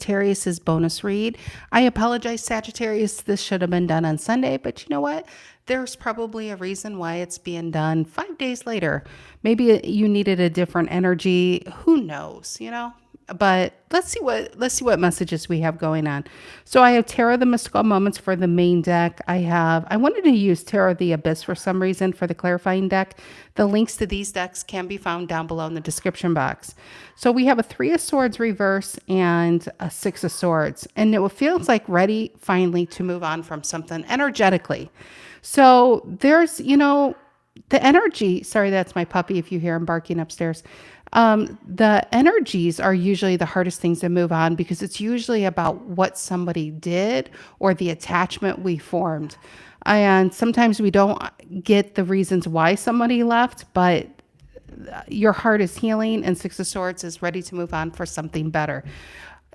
Sagittarius's bonus read. I apologize, Sagittarius. This should have been done on Sunday, but you know what? There's probably a reason why it's being done 5 days later. Maybe you needed a different energy. Who knows, But let's see what messages we have going on. So I have Tarot the Mystical Moments for the main deck. I wanted to use Tarot the Abyss for some reason for the clarifying deck. The links to these decks can be found down below in the description box. So we have a 3 of Swords reverse and a 6 of Swords. And it feels like ready finally to move on from something energetically. So there's, the energy. Sorry, that's my puppy if you hear him barking upstairs. The energies are usually the hardest things to move on because it's usually about what somebody did or the attachment we formed. And sometimes we don't get the reasons why somebody left, but your heart is healing and 6 of Swords is ready to move on for something better.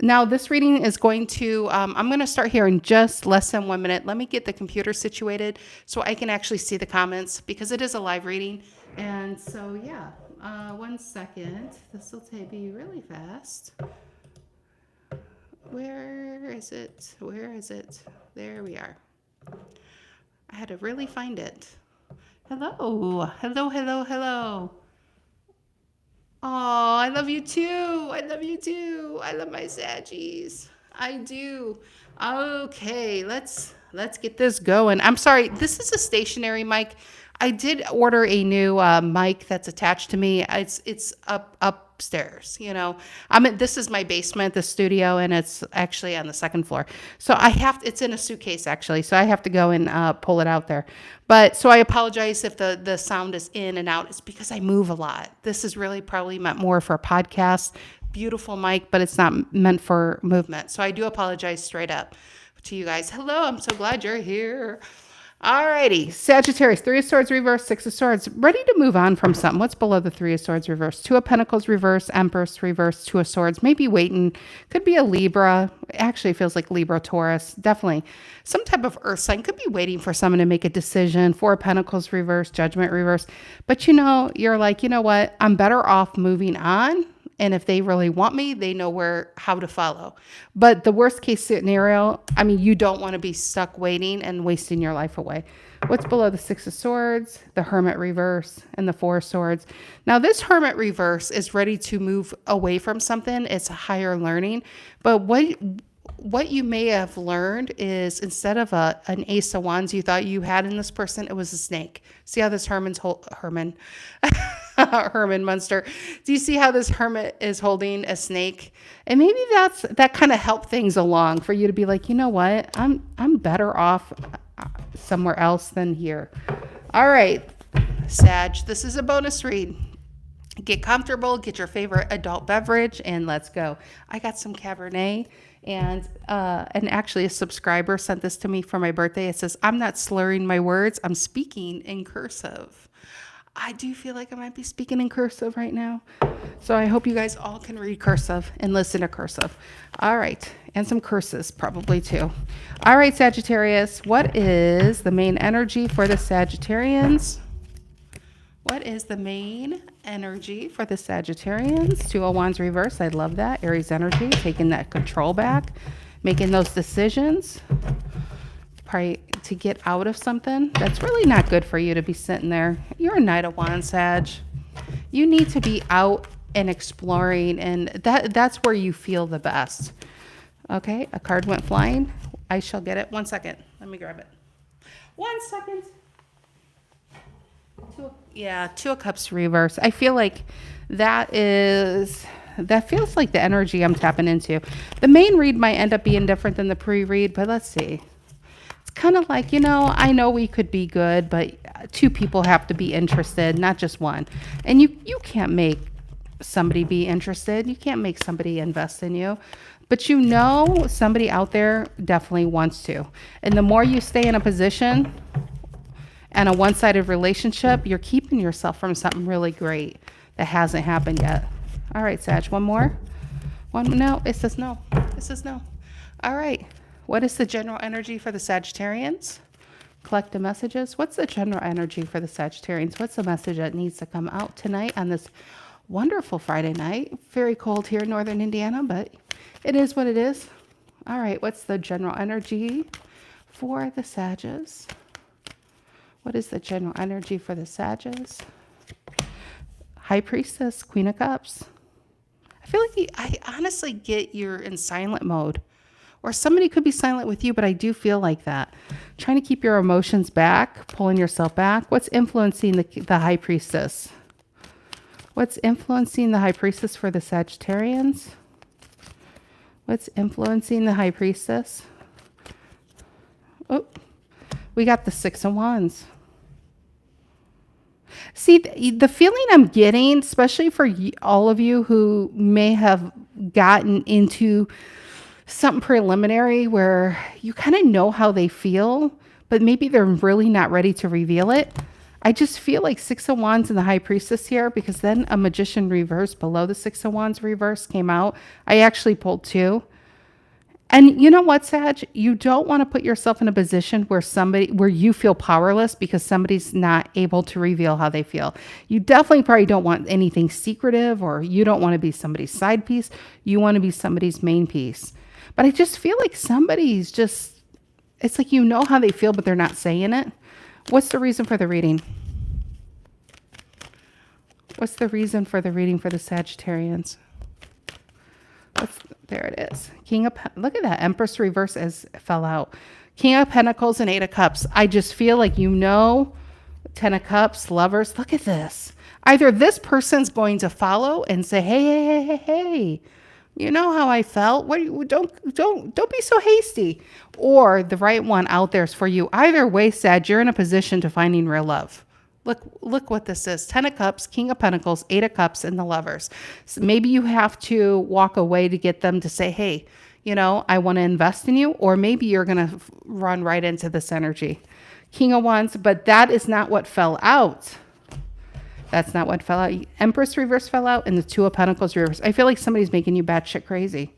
Now, this reading is going to, I'm going to start here in just less than 1 minute. Let me get the computer situated so I can actually see the comments because it is a live reading. And so, yeah. 1 second. This will be really fast. Where is it? Where is it? There we are. I had to really find it. Hello. Hello, hello, hello. Oh, I love you too. I love you too. I love my Saggies. I do. Okay, let's get this going. I'm sorry. This is a stationary mic. I did order a new mic that's attached to me. It's upstairs, this is my basement, the studio, and it's actually on the second floor. So it's in a suitcase actually. So I have to go and pull it out there. But so I apologize if the sound is in and out. It's because I move a lot. This is really probably meant more for a podcast. Beautiful mic, but it's not meant for movement. So I do apologize straight up to you guys. Hello, I'm so glad you're here. Alrighty, Sagittarius, 3 of Swords reverse, 6 of Swords, ready to move on from something. What's below the 3 of Swords reverse? 2 of Pentacles reverse, Empress reverse, 2 of Swords, maybe waiting. Could be a Libra. Actually feels like Libra, Taurus. Definitely some type of earth sign. Could be waiting for someone to make a decision. 4 of Pentacles reverse, Judgment reverse. But you're like, you know what? I'm better off moving on. And if they really want me, they know how to follow. But the worst case scenario, you don't want to be stuck waiting and wasting your life away. What's below the 6 of Swords, the Hermit reverse, and the 4 of Swords? Now, this Hermit reverse is ready to move away from something. It's a higher learning. But what you may have learned is instead of an Ace of Wands you thought you had in this person, it was a snake. See how this Herman Munster. Do you see how this hermit is holding a snake? And maybe that kind of helped things along for you to be like, you know what? I'm better off somewhere else than here. All right, Sag, this is a bonus read. Get comfortable, get your favorite adult beverage, and let's go. I got some Cabernet, and actually a subscriber sent this to me for my birthday. It says, I'm not slurring my words. I'm speaking in cursive. I do feel like I might be speaking in cursive right now. So I hope you guys all can read cursive and listen to cursive. All right. And some curses probably too. All right, Sagittarius. What is the main energy for the Sagittarians? What is the main energy for the Sagittarians? 2 of Wands reverse. I love that. Aries energy. Taking that control back. Making those decisions. Probably to get out of something. That's really not good for you to be sitting there. You're a Knight of Wands, Sag. You need to be out and exploring, and that's where you feel the best. Okay, a card went flying. I shall get it. 1 second. Let me grab it. 1 second. 2 of Cups reverse. I feel like that feels like the energy I'm tapping into. The main read might end up being different than the pre-read, but let's see. Kind of like, I know we could be good, but 2 people have to be interested, not just one. And you can't make somebody be interested. You can't make somebody invest in you. But somebody out there definitely wants to. And the more you stay in a position and a one-sided relationship, you're keeping yourself from something really great that hasn't happened yet. All right, Sag, one more. No, it says no. It says no. All right. What is the general energy for the Sagittarians? Collective messages. What's the general energy for the Sagittarians? What's the message that needs to come out tonight on this wonderful Friday night? Very cold here in northern Indiana, but It is what it is. All right, what's the general energy for the Sagittarius? What is the general energy for the Sagittarius? High Priestess, Queen of Cups. I feel like I honestly get you're in silent mode. Or somebody could be silent with you, but I do feel like that. Trying to keep your emotions back, pulling yourself back. What's influencing the High Priestess? What's influencing the High Priestess for the Sagittarians? What's influencing the High Priestess? Oh, we got the Six of Wands. See, the feeling I'm getting, especially for all of you who may have gotten into something preliminary where you kind of know how they feel, but maybe they're really not ready to reveal it. I just feel like Six of Wands and the High Priestess here, because then a Magician reverse below the Six of Wands reverse came out. I actually pulled two. And you know what, Sag? You don't want to put yourself in a position where you feel powerless because somebody's not able to reveal how they feel. You definitely probably don't want anything secretive, or you don't want to be somebody's side piece. You want to be somebody's main piece. But I just feel like somebody's just, it's like you know how they feel, but they're not saying it. What's the reason for the reading? What's the reason for the reading for the Sagittarians? There it is. Look at that. Empress reverse fell out. King of Pentacles and Eight of Cups. I just feel like you know, Ten of Cups, Lovers. Look at this. Either this person's going to follow and say, hey, you know how I felt? Don't be so hasty. Or the right one out there is for you. Either way, Sag, you're in a position to finding real love. Look what this is. 10 of Cups, King of Pentacles, 8 of Cups, and the Lovers. So maybe you have to walk away to get them to say, hey, you know, I want to invest in you. Or maybe you're going to run right into this energy. King of Wands, but that is not what fell out. That's not what fell out. Empress reverse fell out, and the Two of Pentacles reverse. I feel like somebody's making you batshit crazy.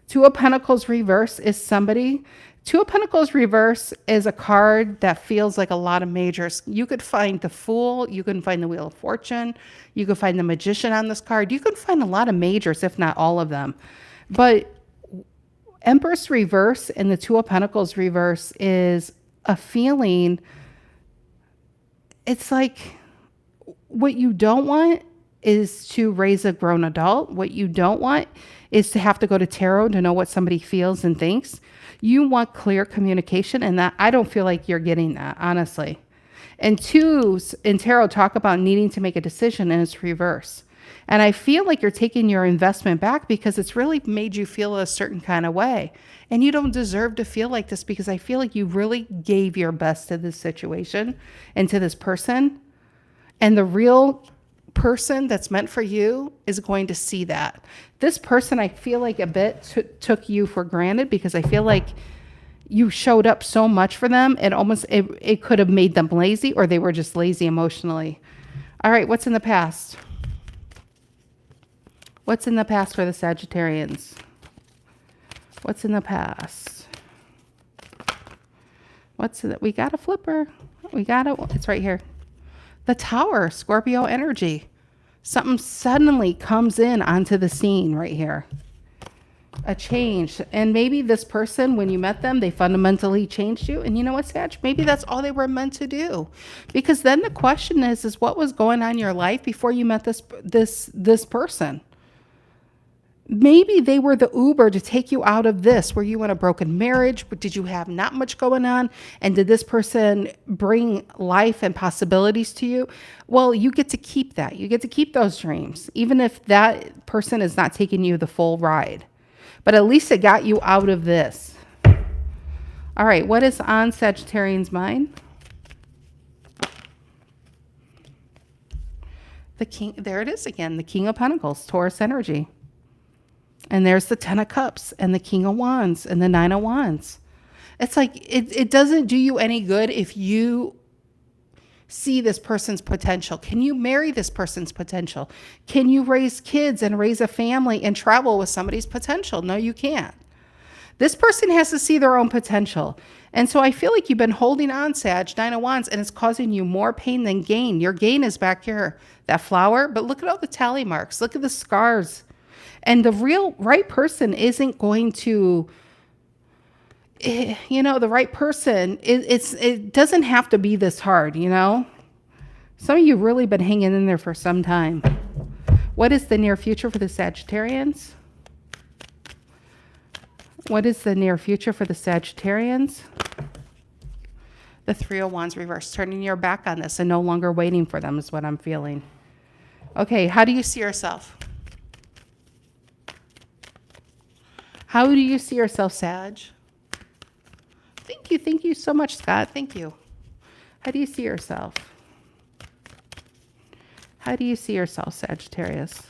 Two of Pentacles reverse is somebody. Two of Pentacles reverse is a card that feels like a lot of majors. You could find the Fool. You can find the Wheel of Fortune. You could find the Magician on this card. You can find a lot of majors, if not all of them. But Empress reverse and the Two of Pentacles reverse is a feeling. It's like what you don't want is to raise a grown adult. What you don't want is to have to go to tarot to know what somebody feels and thinks. You want clear communication, and that I don't feel like you're getting that, honestly. And twos in tarot talk about needing to make a decision, and it's reverse. And I feel like you're taking your investment back because it's really made you feel a certain kind of way. And you don't deserve to feel like this, because I feel like you really gave your best to this situation and to this person. And the real person that's meant for you is going to see that. This person, I feel like a bit took you for granted, because I feel like you showed up so much for them. It could have made them lazy, or they were just lazy emotionally. All right, what's in the past? What's in the past for the Sagittarians? What's in the past? We got a flipper. It's right here. The Tower, Scorpio energy. Something suddenly comes in onto the scene right here. A change. And maybe this person, when you met them, they fundamentally changed you. And you know what, Sag? Maybe that's all they were meant to do. Because then the question is what was going on in your life before you met this person? Maybe they were the Uber to take you out of this, where you were in a broken marriage, but did you have not much going on? And did this person bring life and possibilities to you? Well, you get to keep that. You get to keep those dreams, even if that person is not taking you the full ride. But at least it got you out of this. All right, what is on Sagittarian's mind? The King, there it is again, the King of Pentacles, Taurus energy. And there's the Ten of Cups and the King of Wands and the Nine of Wands. It's like it doesn't do you any good if you see this person's potential. Can you marry this person's potential? Can you raise kids and raise a family and travel with somebody's potential? No, you can't. This person has to see their own potential. And so I feel like you've been holding on, Sag, Nine of Wands, and it's causing you more pain than gain. Your gain is back here, that flower. But look at all the tally marks. Look at the scars. And the real right person isn't going to, the right person, it doesn't have to be this hard, Some of you really been hanging in there for some time. What is the near future for the Sagittarians? What is the near future for the Sagittarians? The Three of Wands reverse. Turning your back on this and no longer waiting for them is what I'm feeling. Okay, how do you see yourself? How do you see yourself, Sag? Thank you so much, Scott. Thank you. How do you see yourself? How do you see yourself, Sagittarius?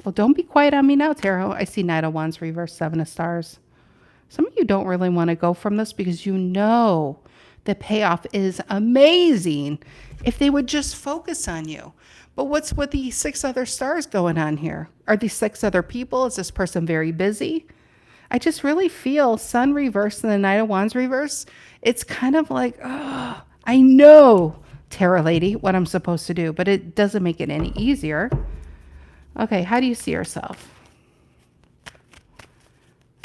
Well, don't be quiet on me now, Tarot. I see Knight of Wands reverse, Seven of Stars. Some of you don't really want to go from this because you know the payoff is amazing if they would just focus on you. But what's with the 6 other stars going on here? Are these 6 other people? Is this person very busy? I just really feel Sun reverse and the Knight of Wands reverse. It's kind of like, oh, I know, Tarot lady, what I'm supposed to do, but it doesn't make it any easier. Okay, how do you see yourself?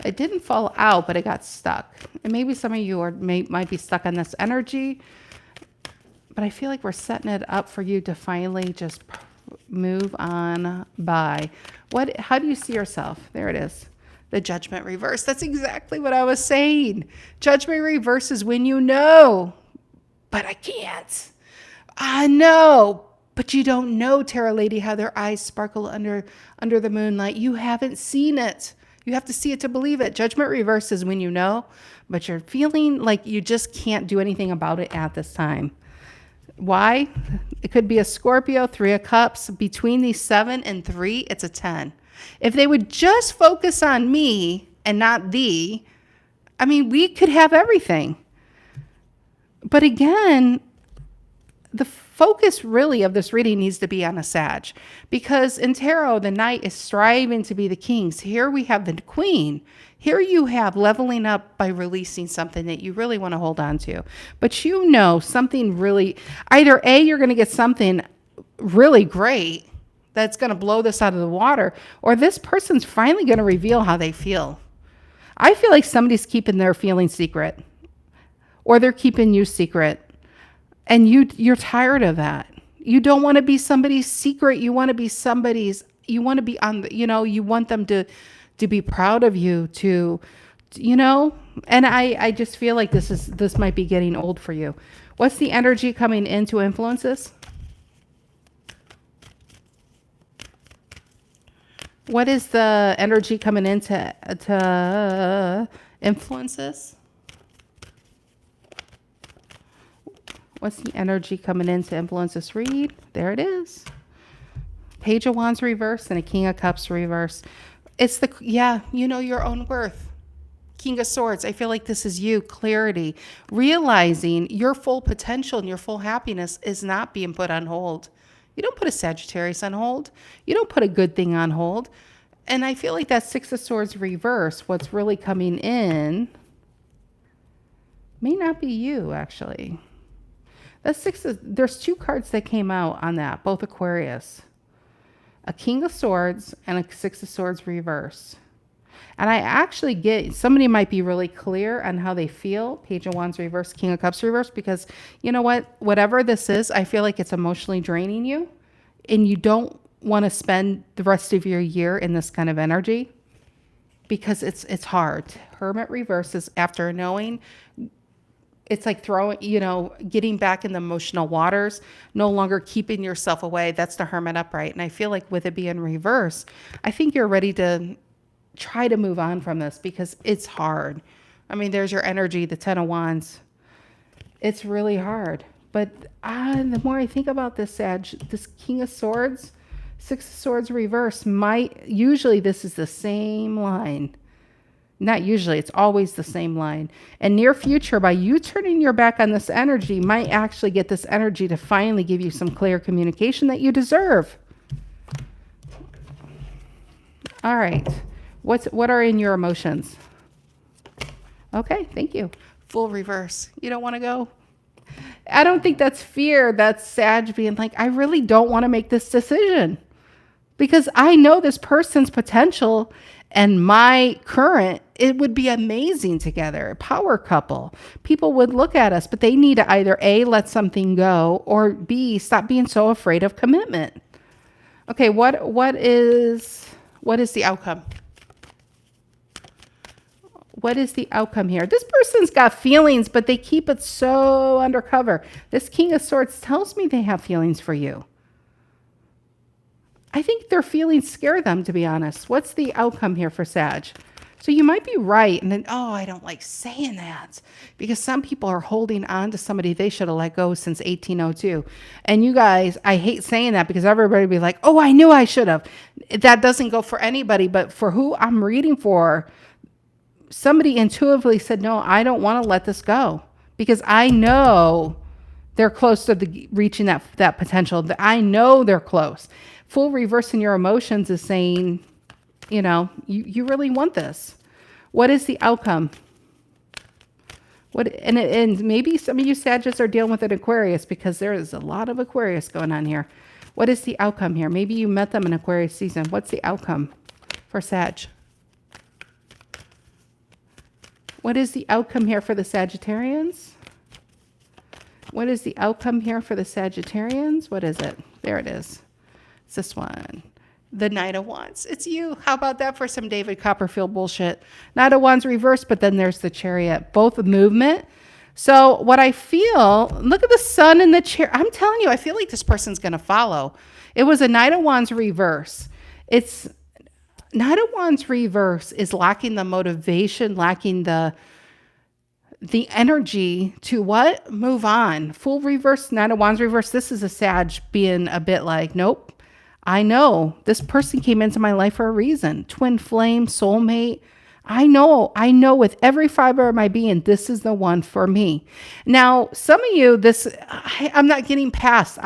It didn't fall out, but it got stuck. And maybe some of you might be stuck on this energy, but I feel like we're setting it up for you to finally just move on by. How do you see yourself? There it is. The Judgment reverse. That's exactly what I was saying. Judgment reverse is when you know, but I can't. I know, but you don't know, Tarot lady, how their eyes sparkle under the moonlight. You haven't seen it. You have to see it to believe it. Judgment reverse is when you know, but you're feeling like you just can't do anything about it at this time. Why? It could be a Scorpio, 3 of Cups. Between these 7 and 3, it's a 10. If they would just focus on me and not thee, I mean, we could have everything. But again, the focus really of this reading needs to be on a Sag, because in tarot, the Knight is striving to be the king. So here we have the Queen. Here you have leveling up by releasing something that you really want to hold on to. But you know something really, either A, you're going to get something really great that's going to blow this out of the water, or this person's finally going to reveal how they feel. I feel like somebody's keeping their feelings secret, or they're keeping you secret. And you're tired of that. You don't want to be somebody's secret. You want to be somebody's, you want to be on the, you want them to be proud of you, and I just feel like this might be getting old for you. What's the energy coming in to influence this? What is the energy coming in to influence this? What's the energy coming in to influence this read? There it is. Page of Wands reverse and a King of Cups reverse. It's you know your own worth. King of Swords. I feel like this is you. Clarity. Realizing your full potential and your full happiness is not being put on hold. You don't put a Sagittarius on hold. You don't put a good thing on hold. And I feel like that 6 of Swords reverse, what's really coming in, may not be you, actually. There's 2 cards that came out on that, both Aquarius. A King of Swords and a 6 of Swords reverse. And I actually get, somebody might be really clear on how they feel, Page of Wands reverse, King of Cups reverse, because you know what? Whatever this is, I feel like it's emotionally draining you, and you don't want to spend the rest of your year in this kind of energy because it's hard. Hermit reverse is after knowing. It's like getting back in the emotional waters, no longer keeping yourself away. That's the Hermit upright. And I feel like with it being reverse, I think you're ready to try to move on from this because it's hard. I mean, there's your energy, the 10 of Wands. It's really hard. But the more I think about this, this King of Swords, 6 of Swords reverse, usually this is the same line. Not usually, it's always the same line. And near future, by you turning your back on this energy, might actually get this energy to finally give you some clear communication that you deserve. All right. What are in your emotions? Okay, thank you. Full reverse. You don't want to go? I don't think that's fear. That's Sag being like, I really don't want to make this decision. because I know this person's potential and my current, it would be amazing together. Power couple. People would look at us, but they need to either A, let something go, or B, stop being so afraid of commitment. Okay, what is the outcome? What is the outcome here? This person's got feelings, but they keep it so undercover. This King of Swords tells me they have feelings for you. I think their feelings scare them, to be honest. What's the outcome here for Sag? So you might be right. And then, oh, I don't like saying that, because some people are holding on to somebody they should have let go since 1802. And you guys, I hate saying that because everybody will be like, oh, I knew I should have. That doesn't go for anybody, but for who I'm reading for, somebody intuitively said, no, I don't want to let this go because I know they're close to reaching that potential. I know they're close. Full reverse in your emotions is saying, you really want this. What is the outcome? And maybe some of you Sagittarius are dealing with an Aquarius because there is a lot of Aquarius going on here. What is the outcome here? Maybe you met them in Aquarius season. What's the outcome for Sag? What is the outcome here for the Sagittarians? What is the outcome here for the Sagittarians? What is it? There it is. It's this one. The Knight of Wands. It's you. How about that for some David Copperfield bullshit? Knight of Wands reversed, but then there's the Chariot. Both movement. So what I feel, look at the Sun and the Chariot. I'm telling you, I feel like this person's going to follow. It was a Knight of Wands reverse. It's Knight of Wands reverse is lacking the motivation, lacking the energy to what? Move on. Full reverse, Knight of Wands reverse. This is a Sag being a bit like, nope. I know this person came into my life for a reason. Twin flame, soulmate. I know with every fiber of my being, this is the one for me. Now, some of you, I'm not getting past.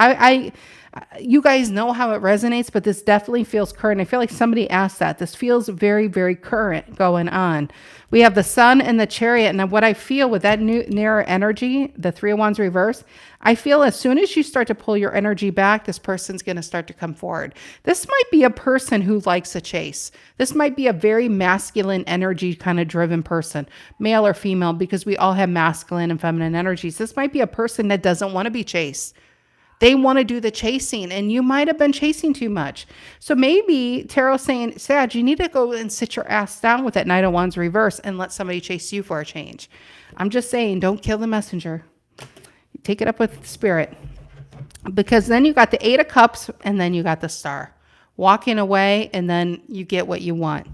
You guys know how it resonates, but this definitely feels current. I feel like somebody asked that. This feels very, very current going on. We have the Sun and the Chariot. And what I feel with that narrow energy, the Three of Wands reverse, I feel as soon as you start to pull your energy back, this person's going to start to come forward. This might be a person who likes a chase. This might be a very masculine energy kind of driven person, male or female, because we all have masculine and feminine energies. This might be a person that doesn't want to be chased. They want to do the chasing, and you might have been chasing too much. So maybe Tarot's saying, Sag, you need to go and sit your ass down with that Knight of Wands reverse and let somebody chase you for a change. I'm just saying, don't kill the messenger. Take it up with Spirit. Because then you got the Eight of Cups, and then you got the Star. Walking away, and then you get what you want.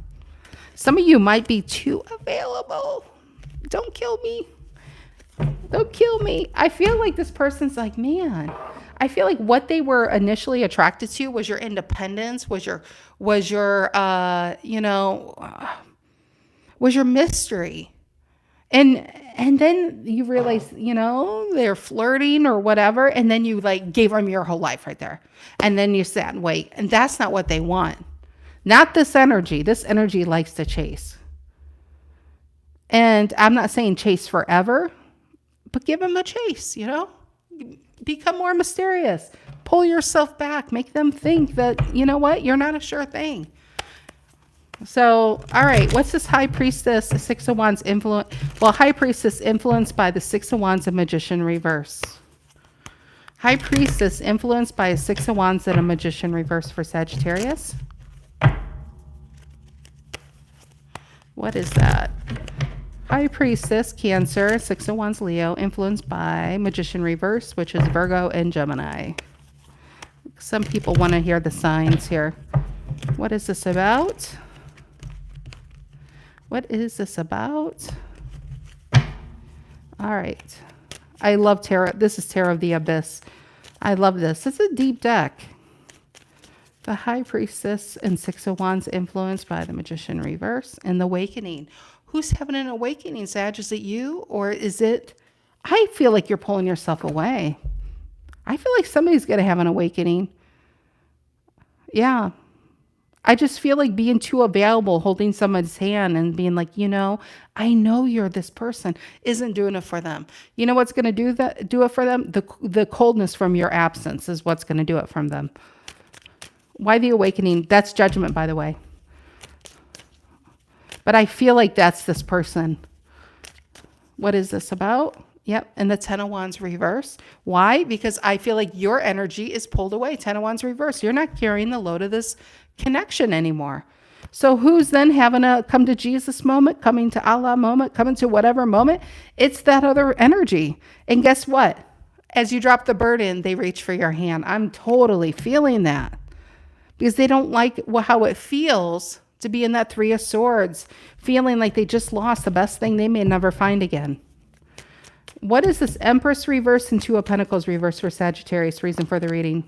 Some of you might be too available. Don't kill me. Don't kill me. I feel like this person's like, man, I feel like what they were initially attracted to was your independence, was your mystery. And then you realize, they're flirting or whatever. And then you gave them your whole life right there. And then you sat and wait. And that's not what they want. Not this energy. This energy likes to chase. And I'm not saying chase forever, but give them a chase, Become more mysterious. Pull yourself back. Make them think that, you know what? You're not a sure thing. So, all right. What's this High Priestess, the Six of Wands influence? Well, High Priestess influenced by the Six of Wands and Magician reverse. High Priestess influenced by a Six of Wands and a Magician reverse for Sagittarius. What is that? High Priestess, Cancer, Six of Wands, Leo, influenced by Magician reverse, which is Virgo and Gemini. Some people want to hear the signs here. What is this about? What is this about? All right. I love tarot. This is Tarot of the Abyss. I love this. It's a deep deck. The High Priestess and Six of Wands influenced by the Magician reverse and the Awakening. Who's having an awakening, Sag? Is it you, or is it... I feel like you're pulling yourself away. I feel like somebody's going to have an awakening. Yeah. I just feel like being too available, holding someone's hand and being like, I know you're this person, isn't doing it for them. You know what's going to do it for them? The coldness from your absence is what's going to do it from them. Why the awakening? That's judgment, by the way. But I feel like that's this person. What is this about? Yep. And the 10 of Wands reverse. Why? Because I feel like your energy is pulled away. 10 of Wands reverse. You're not carrying the load of this connection anymore. So who's then having a come to Jesus moment, coming to Allah moment, coming to whatever moment? It's that other energy. And guess what? As you drop the burden, they reach for your hand. I'm totally feeling that because they don't like how it feels to be in that 3 of Swords, feeling like they just lost the best thing they may never find again. What is this Empress reverse and 2 of Pentacles reverse for Sagittarius? Reason for the reading.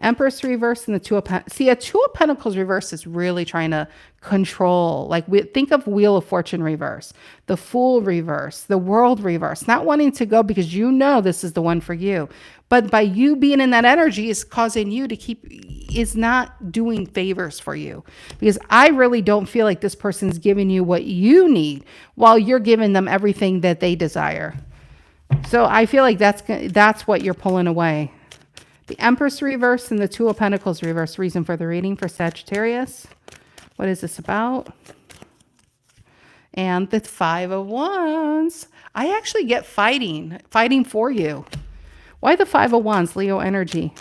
Empress reverse and the 2 of Pentacles. See, a 2 of Pentacles reverse is really trying to control. Like, think of Wheel of Fortune reverse, the Fool reverse, the World reverse. Not wanting to go because you know this is the one for you. But by you being in that energy is causing you to is not doing favors for you. Because I really don't feel like this person's giving you what you need while you're giving them everything that they desire. So I feel like that's what you're pulling away. The Empress reverse and the 2 of Pentacles reverse. Reason for the reading for Sagittarius. What is this about? And the 5 of Wands. I actually get fighting for you. Why the 5 of Wands, Leo energy?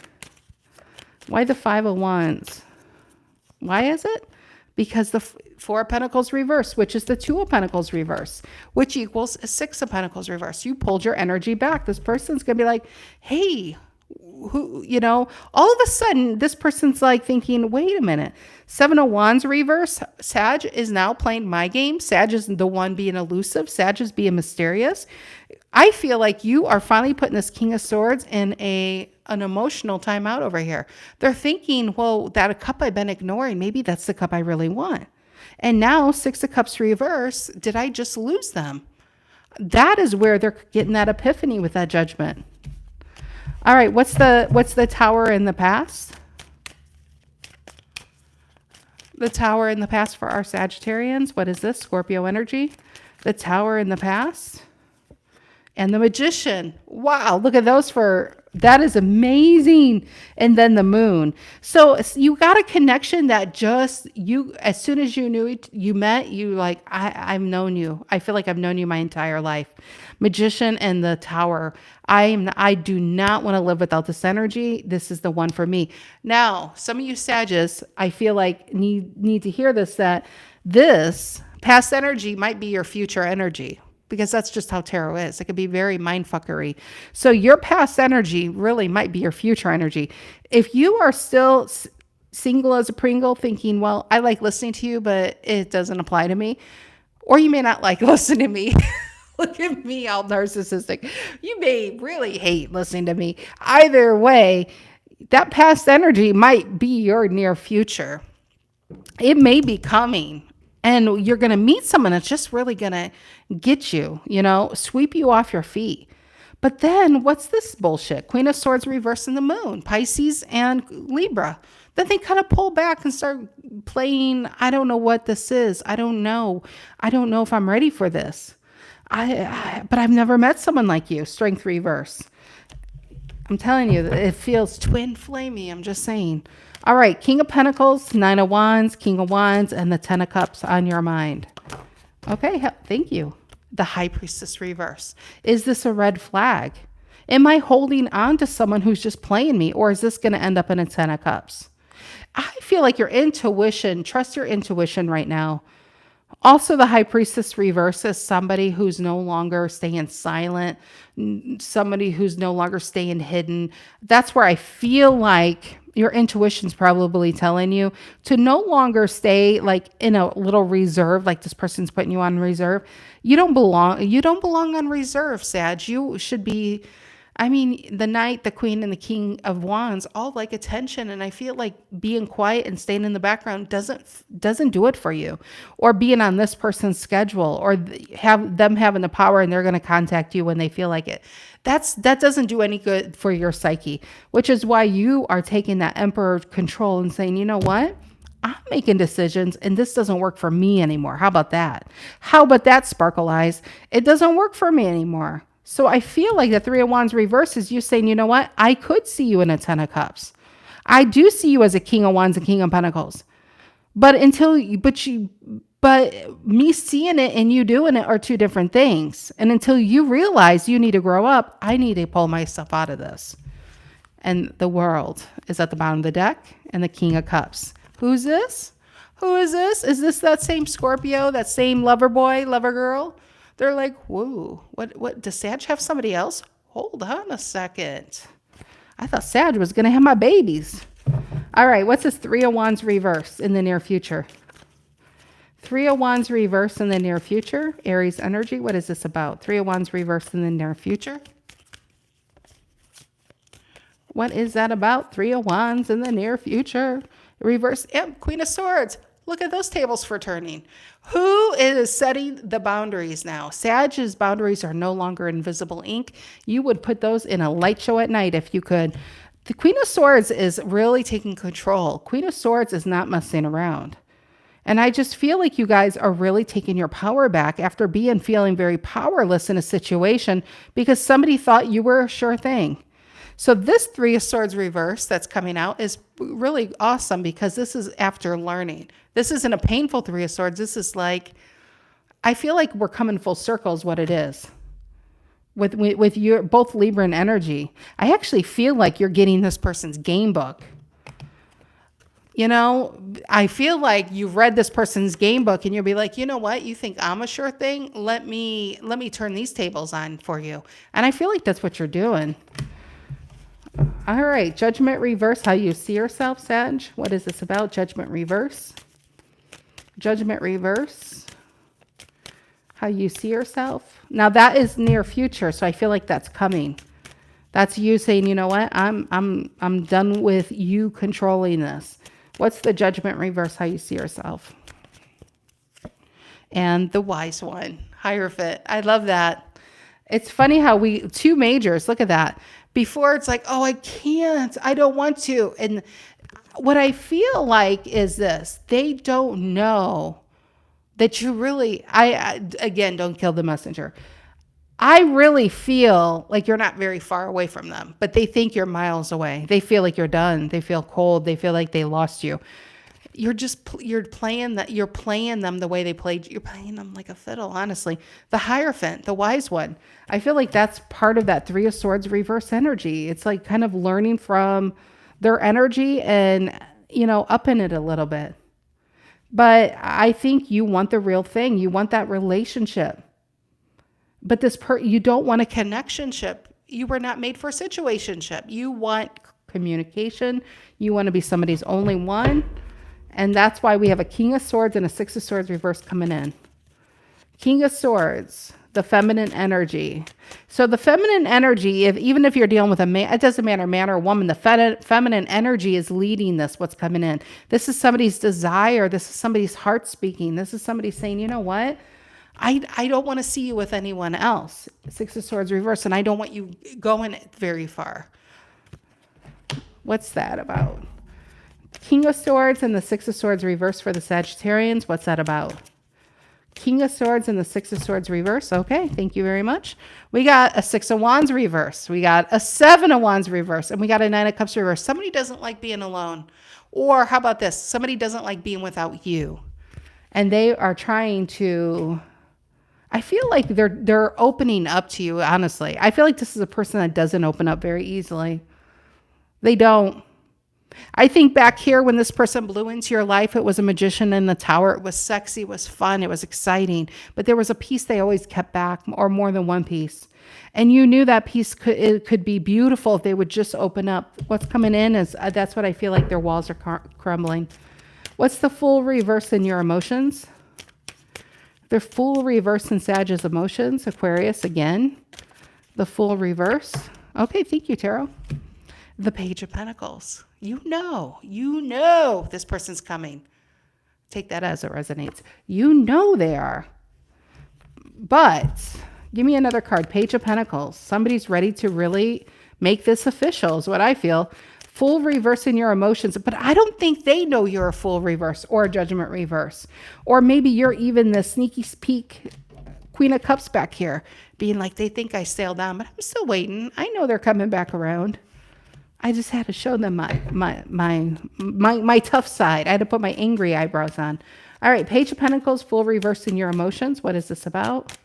Why the 5 of Wands? Why is it? Because the 4 of Pentacles reverse, which is the 2 of Pentacles reverse, which equals a 6 of Pentacles reverse. You pulled your energy back. This person's going to be like, hey, who, all of a sudden this person's like thinking, wait a minute, 7 of Wands reverse, Sag is now playing my game. Sag is the one being elusive. Sag is being mysterious. I feel like you are finally putting this King of Swords in an emotional timeout over here. They're thinking, well, that cup I've been ignoring, maybe that's the cup I really want. And now 6 of Cups reverse, did I just lose them? That is where they're getting that epiphany with that judgment. All right, what's the Tower in the past? The Tower in the past for our Sagittarians. What is this? Scorpio energy. The Tower in the past. And the Magician. Wow, look at those that is amazing. And then the Moon. So you got a connection that just as soon as you met, you like, I've known you. I feel like I've known you my entire life. Magician and the Tower. I do not want to live without this energy. This is the one for me. Now, some of you Sagittarius, I feel like need to hear this, that this past energy might be your future energy. Because that's just how tarot is. It could be very mindfuckery. So your past energy really might be your future energy. If you are still single as a Pringle thinking, well, I like listening to you, but it doesn't apply to me. Or you may not like listening to me. Look at me, all narcissistic. You may really hate listening to me. Either way, that past energy might be your near future. It may be coming. And you're going to meet someone that's just really going to get you, sweep you off your feet. But then what's this bullshit? Queen of Swords reversing the Moon, Pisces and Libra. Then they kind of pull back and start playing, I don't know what this is. I don't know if I'm ready for this. But I've never met someone like you. Strength reverse. I'm telling you, it feels twin flamey. I'm just saying. All right, King of Pentacles, 9 of Wands, King of Wands, and the 10 of Cups on your mind. Okay, thank you. The High Priestess reverse. Is this a red flag? Am I holding on to someone who's just playing me, or is this going to end up in a 10 of Cups? I feel like your intuition, trust your intuition right now. Also, the High Priestess reverse is somebody who's no longer staying silent, somebody who's no longer staying hidden. That's where I feel like your intuition's probably telling you to no longer stay like in a little reserve, like this person's putting you on reserve. You don't belong on reserve, Sag. You should be, the Knight, the Queen, and the King of Wands all like attention. And I feel like being quiet and staying in the background doesn't do it for you. Or being on this person's schedule, or have them having the power and they're going to contact you when they feel like it. That doesn't do any good for your psyche, which is why you are taking that Emperor control and saying, you know what? I'm making decisions and this doesn't work for me anymore. How about that? How about that, Sparkle Eyes? It doesn't work for me anymore. So I feel like the 3 of Wands reverse is you saying, you know what? I could see you in a 10 of Cups. I do see you as a King of Wands and King of Pentacles. But but me seeing it and you doing it are two different things. And until you realize you need to grow up, I need to pull myself out of this. And the World is at the bottom of the deck, and the King of Cups. Who's this? Who is this? Is this that same Scorpio, that same lover boy, lover girl? They're like, whoa, what, does Sag have somebody else? Hold on a second. I thought Sag was going to have my babies. All right, what's this 3 of Wands reverse in the near future? 3 of Wands reverse in the near future. Aries energy, what is this about? 3 of Wands reverse in the near future. What is that about? 3 of Wands in the near future. Reverse, yep, Queen of Swords. Look at those tables for turning. Who is setting the boundaries now? Sag's boundaries are no longer invisible ink. You would put those in a light show at night if you could. The Queen of Swords is really taking control. Queen of Swords is not messing around. And I just feel like you guys are really taking your power back after feeling very powerless in a situation because somebody thought you were a sure thing. So this 3 of Swords reverse that's coming out is really awesome because this is after learning. This isn't a painful 3 of Swords. This is like, I feel like we're coming full circle is what it is. With your both Libra and energy, I actually feel like you're getting this person's game book. You know, I feel like you've read this person's game book and you'll be like, you know what? You think I'm a sure thing? Let me turn these tables on for you. And I feel like that's what you're doing. All right, Judgment reverse, how you see yourself, Sag. What is this about? Judgment reverse. Judgment reverse. How you see yourself. Now that is near future, so I feel like that's coming. That's you saying, you know what? I'm done with you controlling this. What's the Judgment reverse? How you see yourself. And the Wise One, Hierophant. I love that. It's funny how two majors, look at that. Before it's like, oh, I can't, I don't want to. And what I feel like is this, they don't know that you really, again, don't kill the messenger. I really feel like you're not very far away from them, but they think you're miles away. They feel like you're done. They feel cold. They feel like they lost you. You're playing them the way they played. You're playing them like a fiddle, honestly. The Hierophant, the Wise One. I feel like that's part of that 3 of Swords reverse energy. It's like kind of learning from their energy and, upping it a little bit. But I think you want the real thing. You want that relationship. But you don't want a connectionship. You were not made for a situationship. You want communication. You want to be somebody's only one. And that's why we have a King of Swords and a 6 of Swords reverse coming in. King of Swords, the feminine energy. So the feminine energy, even if you're dealing with a man, it doesn't matter, man or woman, the feminine energy is leading this, what's coming in. This is somebody's desire. This is somebody's heart speaking. This is somebody saying, you know what? I don't want to see you with anyone else. 6 of Swords reverse, and I don't want you going very far. What's that about? King of Swords and the 6 of Swords reverse for the Sagittarians. What's that about? King of Swords and the 6 of Swords reverse. Okay, thank you very much. We got a 6 of Wands reverse. We got a 7 of Wands reverse. And we got a 9 of Cups reverse. Somebody doesn't like being alone. Or how about this? Somebody doesn't like being without you. And they are trying to... I feel like they're opening up to you, honestly. I feel like this is a person that doesn't open up very easily. They don't. I think back here when this person blew into your life, it was a magician in the tower. It was sexy, it was fun, it was exciting. But there was a piece they always kept back, or more than one piece. And you knew that piece could be beautiful if they would just open up. What's coming in is, that's what I feel like their walls are crumbling. What's the Fool reverse in your emotions? The Fool reverse in Sag's emotions. Aquarius again. The Fool reverse. Okay, thank you, Tarot. The Page of Pentacles. You know this person's coming. Take that as it resonates. You know they are. But give me another card. Page of Pentacles. Somebody's ready to really make this official is what I feel. Fool reverse in your emotions. But I don't think they know you're a Fool reverse or a Judgment reverse. Or maybe you're even the sneaky peek Queen of Cups back here. Being like, they think I sailed on, but I'm still waiting. I know they're coming back around. I just had to show them my tough side. I had to put my angry eyebrows on. All right, Page of Pentacles, full reverse in your emotions. What is this about?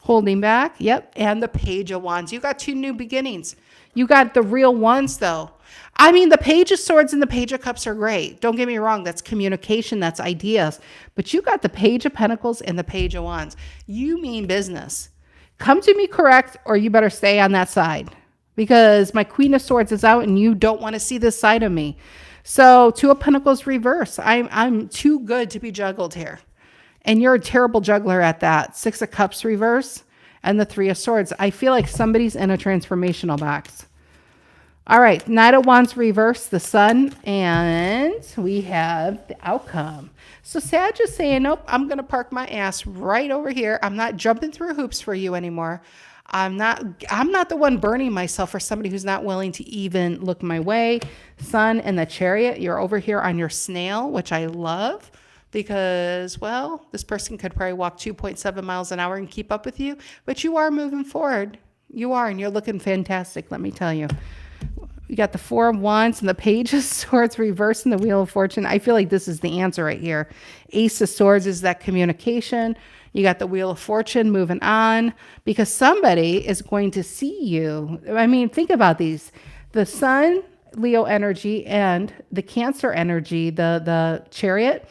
Holding back. Yep. And the Page of Wands. You got two new beginnings. You got the real ones, though. I mean, the Page of Swords and the Page of Cups are great. Don't get me wrong. That's communication. That's ideas. But you got the Page of Pentacles and the Page of Wands. You mean business. Come to me correct, or you better stay on that side. Because my Queen of Swords is out and you don't want to see this side of me. So Two of Pentacles reverse. I'm too good to be juggled here. And you're a terrible juggler at that. Six of Cups reverse and the Three of Swords. I feel like somebody's in a transformational box. All right, Knight of Wands reverse, the Sun, and we have the outcome. So Sag is saying, nope, I'm going to park my ass right over here. I'm not jumping through hoops for you anymore. I'm not the one burning myself for somebody who's not willing to even look my way. Sun and the Chariot, you're over here on your snail, which I love because, well, this person could probably walk 2.7 miles an hour and keep up with you, but you are moving forward. You are, and you're looking fantastic, let me tell you. We got the Four of Wands and the Page of Swords reversed and the Wheel of Fortune. I feel like this is the answer right here. Ace of Swords is that communication. You got the Wheel of Fortune moving on because somebody is going to see you. I mean, think about these. The Sun, Leo energy, and the Cancer energy, the Chariot.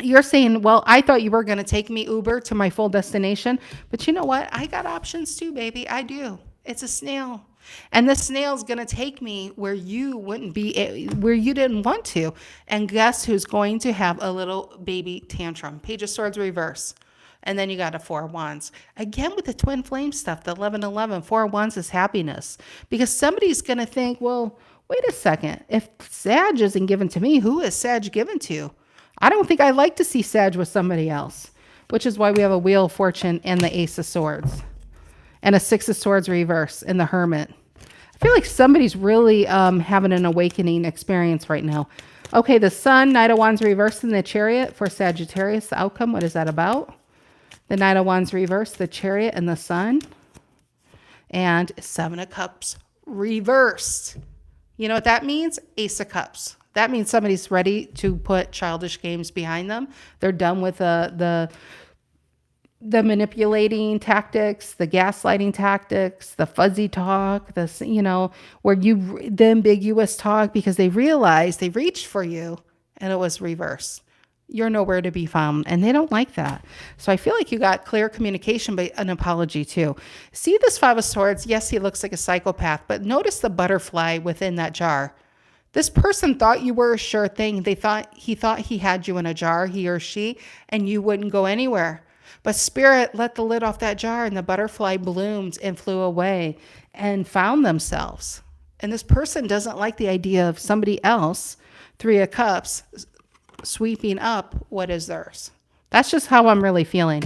You're saying, well, I thought you were going to take me Uber to my full destination. But you know what? I got options too, baby. I do. It's a snail. And the snail's going to take me where you wouldn't be, where you didn't want to. And guess who's going to have a little baby tantrum? Page of Swords reverse. And then you got a Four of Wands. Again, with the twin flame stuff, the 11-11, Four of Wands is happiness. Because somebody's going to think, well, wait a second. If Sag isn't given to me, who is Sag given to? I don't think I like to see Sag with somebody else. Which is why we have a Wheel of Fortune and the Ace of Swords. And a Six of Swords reverse and the Hermit. I feel like somebody's really having an awakening experience right now. Okay, the Sun, Knight of Wands reverse and the Chariot for Sagittarius. The outcome, what is that about? The Knight of Wands reverse, the Chariot, and the Sun. And Seven of Cups reversed. You know what that means? Ace of Cups. That means somebody's ready to put childish games behind them. They're done with the manipulating tactics, the gaslighting tactics, the fuzzy talk, where the ambiguous talk, because they realized they reached for you and it was reverse. You're nowhere to be found, and they don't like that. So I feel like you got clear communication, but an apology too. See this Five of Swords? Yes, he looks like a psychopath, but notice the butterfly within that jar. This person thought you were a sure thing. He thought he had you in a jar, he or she, and you wouldn't go anywhere. But Spirit let the lid off that jar, and the butterfly bloomed and flew away and found themselves. And this person doesn't like the idea of somebody else, Three of Cups, sweeping up what is theirs. That's just how I'm really feeling.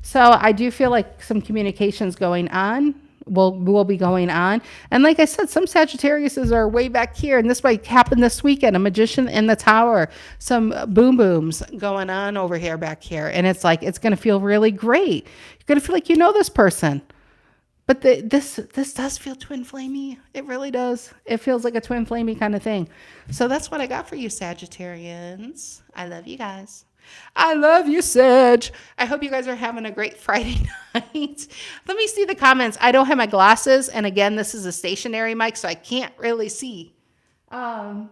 So I do feel like some communications going on will be going on. And like I said, some Sagittariuses are way back here, and this might happen this weekend. A Magician in the Tower, some boom booms going on over here back here. And it's like, it's going to feel really great. You're going to feel like you know this person. But this does feel twin flamey. It really does. It feels like a twin flamey kind of thing. So that's what I got for you, Sagittarians. I love you guys. I love you, Sag. I hope you guys are having a great Friday night. Let me see the comments. I don't have my glasses. And again, this is a stationary mic, so I can't really see. Oh,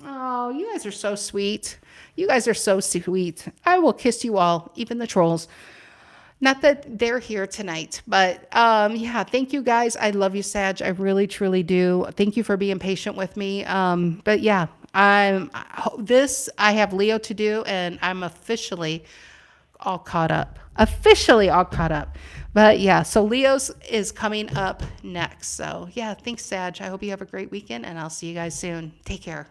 you guys are so sweet. You guys are so sweet. I will kiss you all, even the trolls. Not that they're here tonight, but yeah, thank you guys. I love you, Sag. I really, truly do. Thank you for being patient with me. But yeah, I have Leo to do, and I'm officially all caught up. But yeah, so Leo's is coming up next. So yeah, thanks, Sag. I hope you have a great weekend, and I'll see you guys soon. Take care.